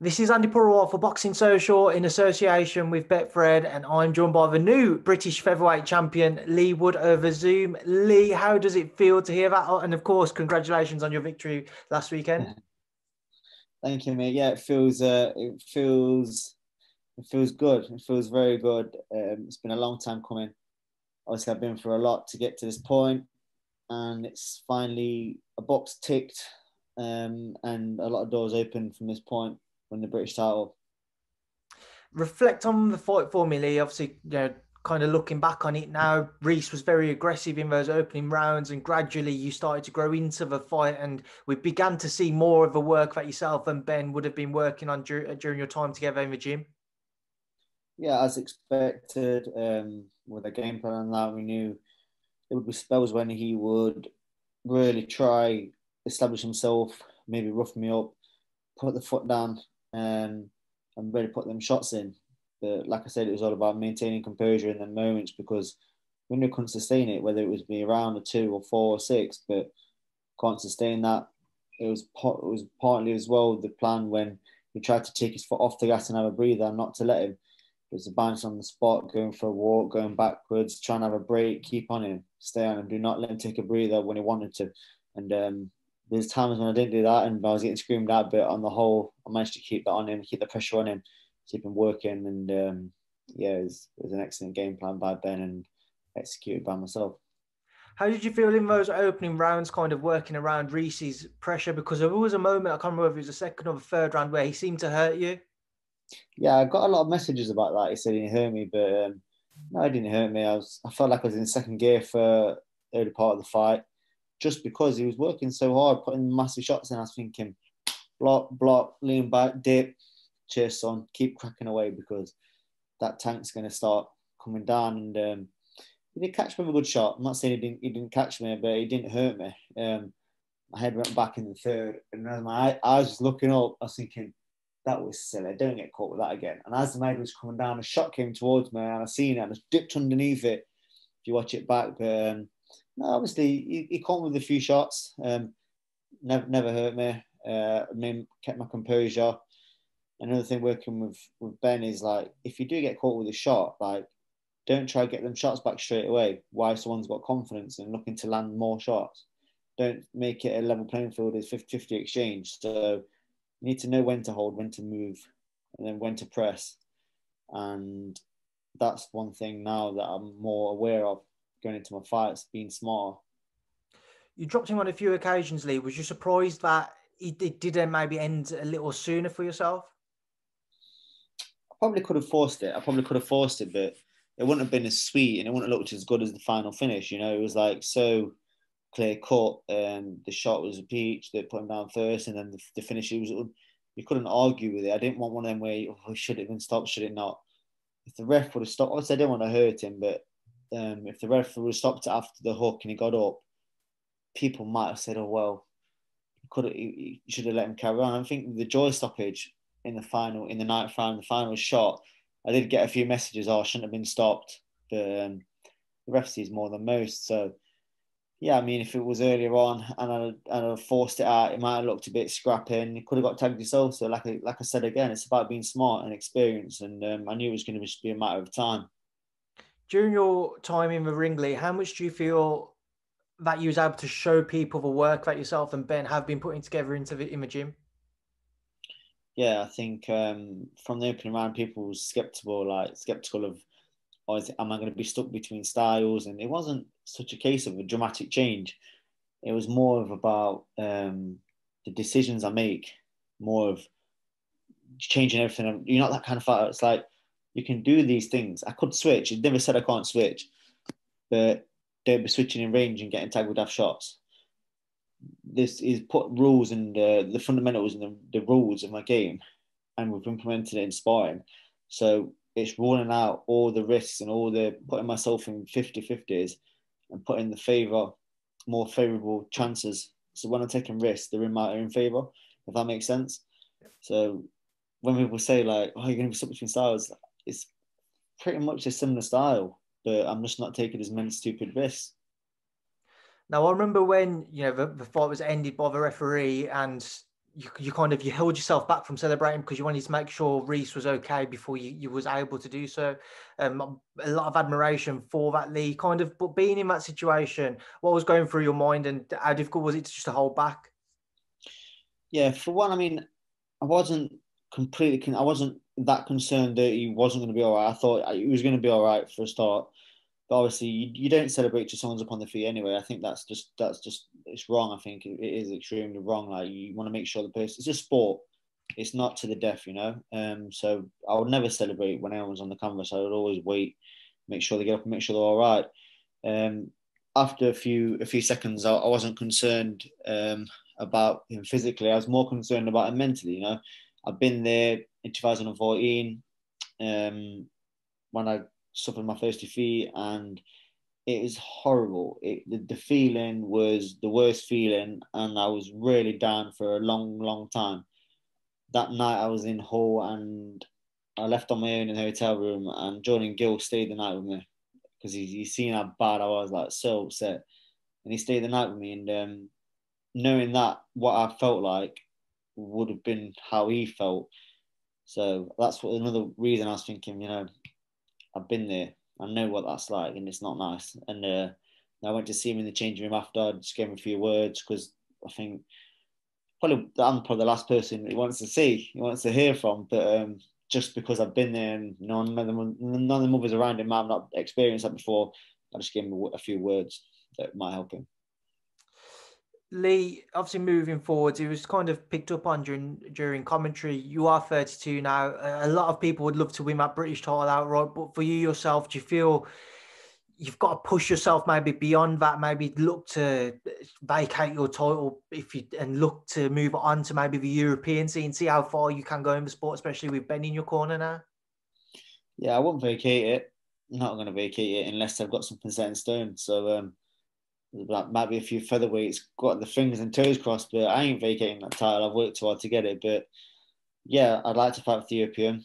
This is Andy Purewal for Boxing Social in association with Betfred, and I'm joined by the new British featherweight champion, Leigh Wood, over Zoom. Leigh, how does it feel to hear that? And of course, congratulations on your victory last weekend. Thank you, mate. Yeah, it feels good. It feels very good. It's been a long time coming. Obviously, I've been through a lot to get to this point, and it's finally a box ticked, and a lot of doors open from this point when the British title. Reflect on the fight for me, Leigh. Obviously, kind of looking back on it now, REECE was very aggressive in those opening rounds, and gradually you started to grow into the fight, and we began to see more of the work that yourself and Ben would have been working on during your time together in the gym. Yeah, as expected, with a game plan and that, we knew there would be spells when he would really try establish himself, maybe rough me up, put the foot down, and really put them shots in. But like I said, it was all about maintaining composure in the moments because when we couldn't sustain it, whether it was be a round or two or four or six, but can't sustain that. It was partly as well the plan when he tried to take his foot off the gas and have a breather, and not to let him. It was a bounce on the spot, going for a walk, going backwards, trying to have a break, keep on him, stay on him, do not let him take a breather when he wanted to. And there's times when I didn't do that and I was getting screamed at, but on the whole, I managed to keep that on him, keep the pressure on him, keep him working. And yeah, it was an excellent game plan by Ben and executed by myself. How did you feel in those opening rounds, kind of working around Reece's pressure? Because there was a moment, I can't remember if it was the second or the third round, where he seemed to hurt you. Yeah, I got a lot of messages about that. He said he didn't hurt me, but no, it didn't hurt me. I felt like I was in second gear for the early part of the fight, just because he was working so hard, putting massive shots in. I was thinking, block, lean back, dip, chase on, keep cracking away because that tank's going to start coming down. And he did catch me with a good shot. I'm not saying he didn't catch me, but he didn't hurt me. My head went back in the third, and as my eyes was looking up, I was thinking, that was silly. Don't get caught with that again. And as the maid was coming down, a shot came towards me, and I seen it, and I dipped underneath it. If you watch it back, but no, obviously he caught me with a few shots. Never hurt me. I mean, kept my composure. Another thing working with Ben is like, if you do get caught with a shot, like, don't try to get them shots back straight away. Why someone's got confidence and looking to land more shots. Don't make it a level playing field as 50-50 exchange. So you need to know when to hold, when to move, and then when to press. And that's one thing now that I'm more aware of going into my fights, being smarter. You dropped him on a few occasions, Leigh. Was you surprised that it didn't maybe end a little sooner for yourself? I probably could have forced it. But it wouldn't have been as sweet and it wouldn't have looked as good as the final finish. You know, it was like so clear cut. The shot was a peach. They put him down first, and then the finish. You couldn't argue with it. I didn't want one of them where should it have been stopped, should it not? If the ref would have stopped, obviously I didn't want to hurt him, but if the ref would have stopped it after the hook and he got up, people might have said, "Oh well, you should have let him carry on." I think the joy stoppage in the ninth round, the final shot, I did get a few messages, "Oh, I shouldn't have been stopped," but the ref sees more than most. So yeah, I mean, if it was earlier on and I forced it out, it might have looked a bit scrappy and you could have got tagged yourself. So like I said again, it's about being smart and experience, and I knew it was going to just be a matter of time. During your time in the ring, Leigh, how much do you feel that you was able to show people the work that yourself and Ben have been putting together in the gym? Yeah, I think from the opening round, people were skeptical of, oh, am I going to be stuck between styles? And it wasn't such a case of a dramatic change. It was more of about the decisions I make, more of changing everything. You're not that kind of fighter. It's like you can do these things. I could switch. It never said I can't switch, but don't be switching in range and getting tagged with daft shots. This is put rules and the fundamentals and the rules of my game, and we've implemented it in sparring. So it's ruling out all the risks and all the putting myself in 50-50s and putting more favourable chances. So when I'm taking risks, they're in my own favour, if that makes sense. So when people say like, "Oh, you're going to be stuck between styles," it's pretty much a similar style, but I'm just not taking as many stupid risks. Now, I remember when the fight was ended by the referee, and you kind of you held yourself back from celebrating because you wanted to make sure Reece was okay before you was able to do so. A lot of admiration for that, Leigh. Kind of, but being in that situation, what was going through your mind, and how difficult was it to just to hold back? Yeah, for one, I mean, I wasn't I wasn't that concerned that he wasn't going to be all right. I thought he was going to be all right for a start. But obviously, you don't celebrate till someone's up on the feet anyway. I think that's just it's wrong. I think it is extremely wrong. Like you want to make sure the person. It's a sport. It's not to the death, you know. So I would never celebrate when anyone's on the canvas. I would always wait, make sure they get up and make sure they're all right. Um, After a few seconds, I wasn't concerned about him physically. I was more concerned about him mentally. You know, I've been there in 2014 when I suffered my first defeat, and it was horrible. The feeling was the worst feeling, and I was really down for a long, long time. That night I was in Hull, and I left on my own in the hotel room, and Jordan Gill stayed the night with me because he's seen how bad I was, like so upset, and he stayed the night with me. And knowing that what I felt like would have been how he felt, so that's what another reason I was thinking. You know, I've been there. I know what that's like, and it's not nice. And I went to see him in the changing room after. I just gave him a few words because I think probably I'm probably the last person he wants to see, he wants to hear from. But just because I've been there and none of the mothers around him have not experienced that before, I just gave him a few words that might help him. Leigh, obviously moving forward, it was kind of picked up on during commentary. You are 32 now. A lot of people would love to win that British title outright, but for you yourself, do you feel you've got to push yourself maybe beyond that? Maybe look to vacate your title if you and look to move on to maybe the European scene, see how far you can go in the sport, especially with Ben in your corner now. Yeah, I won't vacate it. I'm not going to vacate it unless I've got something set in stone. So that might be a few featherweights got the fingers and toes crossed, but I ain't vacating that title. I've worked too hard to get it. But yeah, I'd like to fight for the European.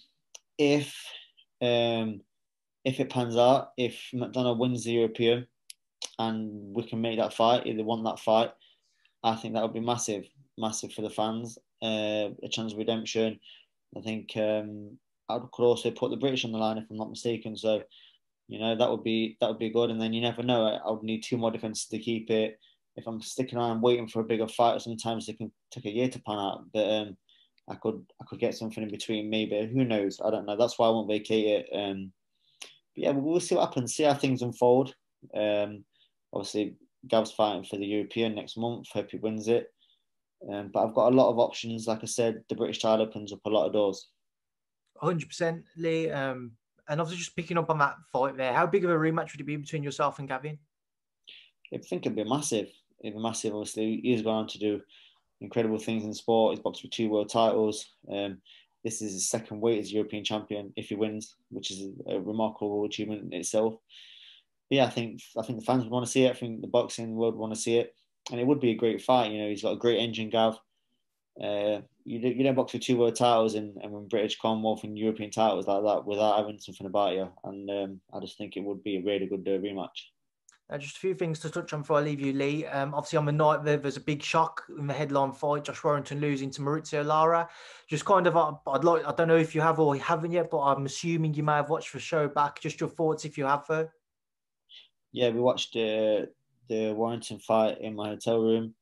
If um if it pans out, if McDonnell wins the European and we can make that fight, either won that fight, I think that would be massive, massive for the fans. A chance of redemption. I think I could also put the British on the line if I'm not mistaken. So you know that would be good. And then you never know. I would need two more defenses to keep it. If I'm sticking around waiting for a bigger fight, sometimes it can take a year to pan out. But I could get something in between maybe. Who knows? I don't know. That's why I won't vacate it. But yeah, we'll see what happens. See how things unfold. Um, Obviously, Gav's fighting for the European next month. Hope he wins it. But I've got a lot of options. Like I said, the British title opens up a lot of doors. 100%, Leigh. And obviously just picking up on that fight there, how big of a rematch would it be between yourself and Gavin? I think it'd be massive. It'd be massive. Obviously, he's gone on to do incredible things in sport. He's boxed for two world titles. This is his second weight as European champion if he wins, which is a remarkable achievement in itself. But yeah, I think the fans would want to see it. I think the boxing world would want to see it, and it would be a great fight. You know, he's got a great engine, Gav. You don't box for two world titles and win British, Commonwealth, and European titles like that without having something about you. And I just think it would be a really good rematch. Just a few things to touch on before I leave you, Leigh. Obviously, on the night there's a big shock in the headline fight: Josh Warrington losing to Maurizio Lara. Just kind of, I don't know if you have or you haven't yet, but I'm assuming you may have watched the show back. Just your thoughts if you have, though. Yeah, we watched the Warrington fight in my hotel room.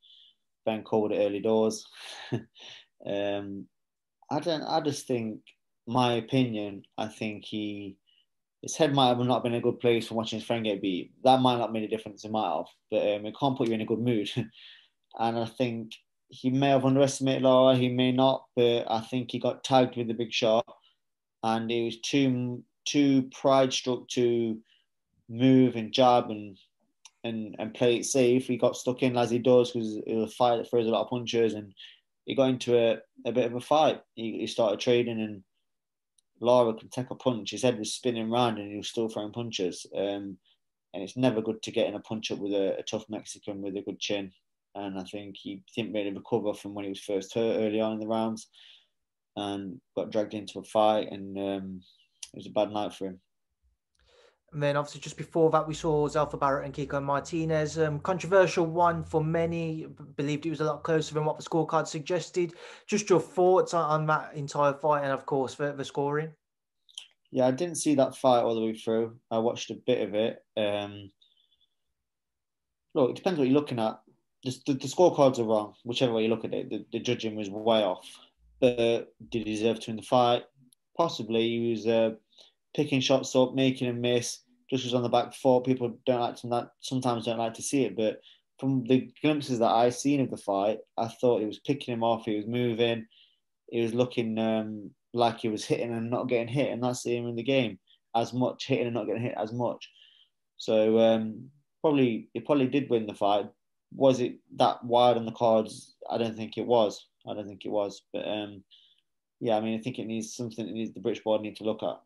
Ben called it early doors. um, I don't. I just think, my opinion. I think his head might have not been a good place for watching his friend get beat. That might not make a difference. It might have, but it can't put you in a good mood. And I think he may have underestimated Laura. He may not, but I think he got tagged with the big shot, and he was too pride struck to move and jab and play it safe. He got stuck in as he does because it was a fight that throws a lot of punches, and he got into a bit of a fight. He started trading, and Lara could take a punch. His head was spinning around, and he was still throwing punches. And it's never good to get in a punch up with a tough Mexican with a good chin. And I think he didn't really recover from when he was first hurt early on in the rounds, and got dragged into a fight, and it was a bad night for him. And then obviously just before that, we saw Zelfa Barrett and Kiko Martinez. Controversial one for many, believed it was a lot closer than what the scorecard suggested. Just your thoughts on that entire fight and, of course, the scoring. Yeah, I didn't see that fight all the way through. I watched a bit of it. Look, it depends what you're looking at. The scorecards are wrong, whichever way you look at it. The judging was way off. But did he deserve to win the fight? Possibly. He was picking shots up, making him miss. Just was on the back foot. People don't like to sometimes don't like to see it, but from the glimpses that I seen of the fight, I thought he was picking him off. He was moving. He was looking like he was hitting and not getting hit, and that's the aim in the game. As much hitting and not getting hit as much. So he probably did win the fight. Was it that wide on the cards? I don't think it was. I don't think it was. But yeah, I mean, I think it needs something that the British board need to look at.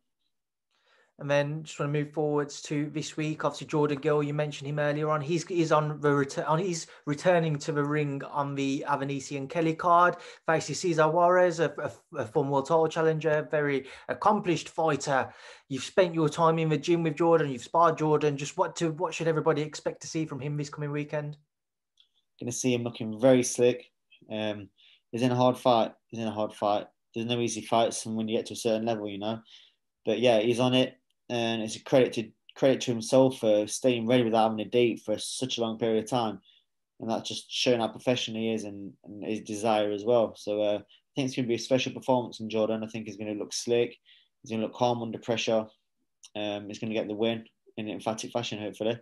And then just want to move forwards to this week. Obviously, Jordan Gill, you mentioned him earlier on. He's on the return. He's returning to the ring on the Avanisi and Kelly card. Faces Cesar Juarez, a former world title challenger, very accomplished fighter. You've spent your time in the gym with Jordan. You've sparred Jordan. Just what should everybody expect to see from him this coming weekend? Going to see him looking very slick. He's in a hard fight. He's in a hard fight. There's no easy fights, and when you get to a certain level, you know. But yeah, he's on it, and it's a credit to himself for staying ready without having a date for such a long period of time, and that's just showing how professional he is and his desire as well. So I think it's going to be a special performance in Jordan. I think he's going to look slick. He's going to look calm under pressure. He's going to get the win in emphatic fashion, hopefully.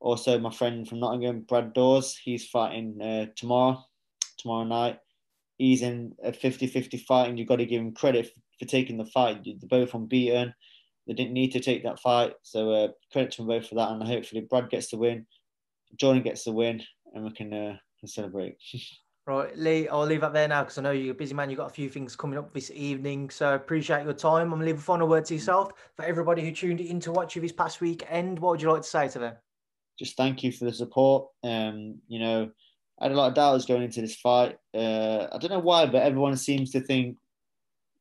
Also, my friend from Nottingham, Brad Dawes, he's fighting tomorrow night. He's in a 50-50 fight, and you've got to give him credit for taking the fight. They're both unbeaten. They didn't need to take that fight. So credit to them both for that. And hopefully Brad gets the win, Jordan gets the win, and we can celebrate. Right, Leigh, I'll leave that there now because I know you're a busy man. You've got a few things coming up this evening. So I appreciate your time. I'm going to leave a final word to yourself. For everybody who tuned in to watch you this past weekend, what would you like to say to them? Just thank you for the support. You know, I had a lot of doubts going into this fight. I don't know why, but everyone seems to think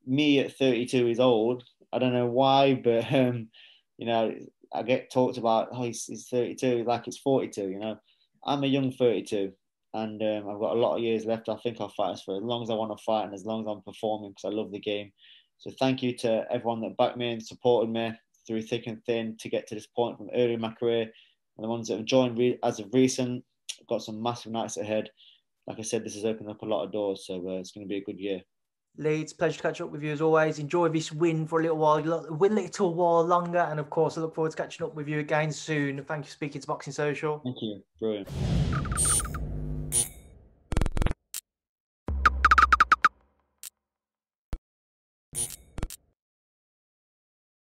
me at 32 is old. I don't know why, but you know, I get talked about. Oh, he's 32, like it's 42. You know, I'm a young 32, and I've got a lot of years left. I think I'll fight for as long as I want to fight and as long as I'm performing because I love the game. So thank you to everyone that backed me and supported me through thick and thin to get to this point from early in my career. And the ones that have joined as of recent, got some massive nights ahead. Like I said, this has opened up a lot of doors, so it's going to be a good year. Leigh, it's a pleasure to catch up with you as always. Enjoy this win for a little while, win a little while longer, and of course, I look forward to catching up with you again soon. Thank you for speaking to Boxing Social. Thank you. Brilliant.